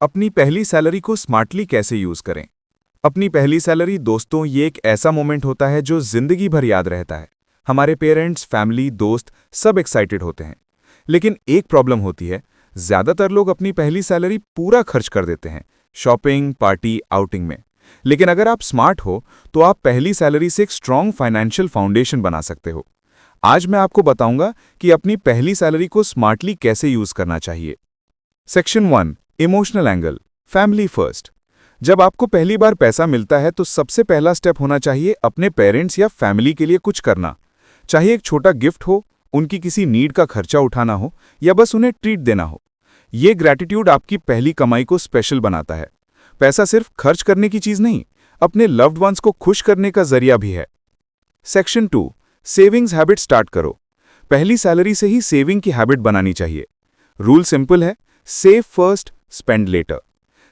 अपनी पहली सैलरी को स्मार्टली कैसे यूज करें। अपनी पहली सैलरी दोस्तों, ये एक ऐसा मोमेंट होता है जो जिंदगी भर याद रहता है। हमारे पेरेंट्स, फैमिली, दोस्त सब एक्साइटेड होते हैं। लेकिन एक प्रॉब्लम होती है, ज्यादातर लोग अपनी पहली सैलरी पूरा खर्च कर देते हैं शॉपिंग, पार्टी, आउटिंग में। लेकिन अगर आप स्मार्ट हो तो आप पहली सैलरी से एक स्ट्रॉन्ग फाइनेंशियल फाउंडेशन बना सकते हो। आज मैं आपको बताऊंगा कि अपनी पहली सैलरी को स्मार्टली कैसे यूज करना चाहिए। Section 1, emotional angle, family first. जब आपको पहली बार पैसा मिलता है तो सबसे पहला स्टेप होना चाहिए अपने पेरेंट्स या फैमिली के लिए कुछ करना। चाहे एक छोटा गिफ्ट हो, उनकी किसी नीड का खर्चा उठाना हो या बस उन्हें ट्रीट देना हो। ये ग्रैटिट्यूड आपकी पहली कमाई को स्पेशल बनाता है। पैसा सिर्फ खर्च करने की चीज नहीं, अपने लव्ड वंस को खुश करने का जरिया भी है। सेक्शन 2, सेविंग्स हैबिट स्टार्ट करो। पहली सैलरी से ही सेविंग की हैबिट बनानी चाहिए। रूल सिंपल है, save first, spend later.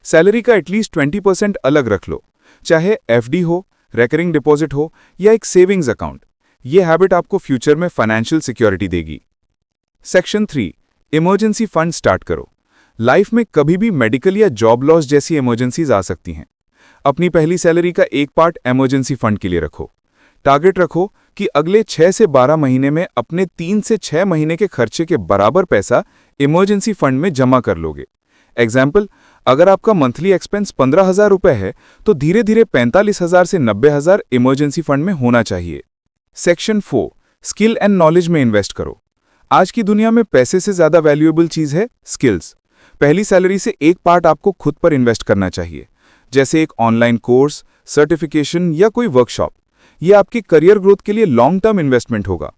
Salary का एटलीस्ट 20% अलग रख लो, चाहे एफडी हो, रेकरिंग डिपॉजिट हो या एक सेविंग्स अकाउंट। यह हैबिट आपको फ्यूचर में फाइनेंशियल सिक्योरिटी देगी। सेक्शन 3, इमरजेंसी फंड स्टार्ट करो। लाइफ में कभी भी मेडिकल या जॉब लॉस जैसी इमरजेंसीज आ सकती हैं। अपनी पहली सैलरी का एक पार्ट इमरजेंसी फंड के लिए रखो। टारगेट रखो कि अगले 6 से 12 महीने में अपने 3 से 6 महीने के खर्चे के बराबर पैसा इमरजेंसी फंड में जमा कर लोगे। एग्जाम्पल, अगर आपका मंथली एक्सपेंस 15,000 रुपए है तो धीरे धीरे 45,000 से 90,000 इमरजेंसी फंड में होना चाहिए। सेक्शन 4, स्किल एंड नॉलेज में इन्वेस्ट करो। आज की दुनिया में पैसे से ज्यादा वैल्यूएबल चीज है स्किल्स। पहली सैलरी से एक पार्ट आपको खुद पर इन्वेस्ट करना चाहिए, जैसे एक ऑनलाइन कोर्स, सर्टिफिकेशन या कोई वर्कशॉप। यह आपके करियर ग्रोथ के लिए लॉन्ग टर्म इन्वेस्टमेंट होगा।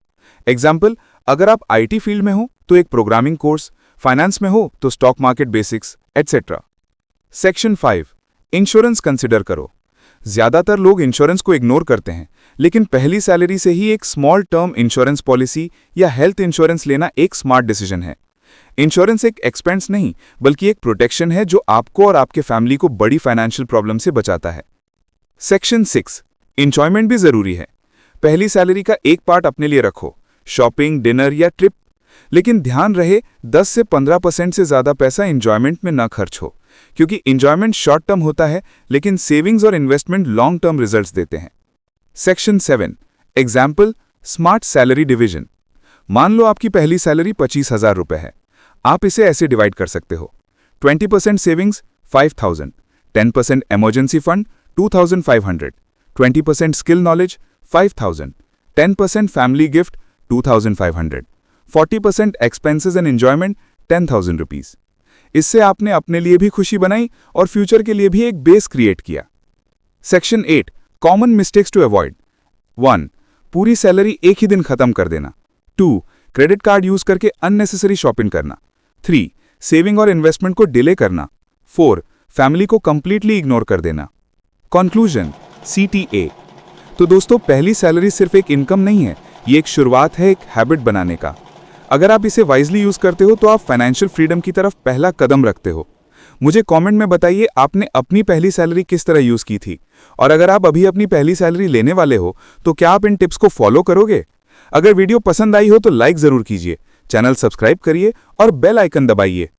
एग्जाम्पल, अगर आप आईटी फील्ड में हो तो एक प्रोग्रामिंग कोर्स, फाइनेंस में हो तो stock market basics, etcetera. Section 5, insurance consider करो। ज्यादातर लोग इंश्योरेंस को इग्नोर करते हैं, लेकिन पहली सैलरी से ही एक स्मॉल टर्म इंश्योरेंस पॉलिसी या हेल्थ इंश्योरेंस लेना एक स्मार्ट डिसीजन है। इंश्योरेंस एक एक्सपेंस नहीं, बल्कि एक प्रोटेक्शन है जो आपको और आपके फैमिली को बड़ी फाइनेंशियल प्रॉब्लम से बचाता है। सेक्शन 6, एंजॉयमेंट भी जरूरी है। पहली सैलरी का एक पार्ट अपने लिए रखो, शॉपिंग, डिनर या ट्रिप। लेकिन ध्यान रहे 10 से 15% से ज्यादा पैसा एंजॉयमेंट में ना खर्च हो, क्योंकि एंजॉयमेंट शॉर्ट टर्म होता है लेकिन सेविंग्स और इन्वेस्टमेंट लॉन्ग टर्म रिजल्ट्स देते हैं। Section 7, example, smart salary division. मान लो आपकी पहली सैलरी 25,000 रुपए है। आप इसे ऐसे डिवाइड कर सकते हो: 20% savings 5,000, 10% emergency fund 2,500, 20% skill knowledge 5,000, 10% family gift 2,500, 40% expenses and enjoyment 10,000 rupees. इससे आपने अपने लिए भी खुशी बनाई और फ्यूचर के लिए भी एक बेस क्रिएट किया। Section 8, common mistakes to avoid. 1, पूरी सैलरी एक ही दिन खत्म कर देना। 2, क्रेडिट कार्ड यूज करके अननेसेसरी शॉपिंग करना। 3, सेविंग और इन्वेस्टमेंट को डिले करना। 4, फैमिली को कंप्लीटली इग्नोर कर देना। Conclusion, CTA। तो दोस्तों, पहली सैलरी सिर्फ एक इनकम नहीं है, ये एक शुरुआत है एक हैबिट बनाने का। अगर आप इसे वाइजली यूज करते हो तो आप फाइनेंशियल फ्रीडम की तरफ पहला कदम रखते हो। मुझे कमेंट में बताइए आपने अपनी पहली सैलरी किस तरह यूज की थी, और अगर आप अभी अपनी पहली सैलरी लेने वाले हो तो क्या आप इन टिप्स को फॉलो करोगे। अगर वीडियो पसंद आई हो तो लाइक जरूर कीजिए, चैनल सब्सक्राइब करिए और बेल आइकन दबाइए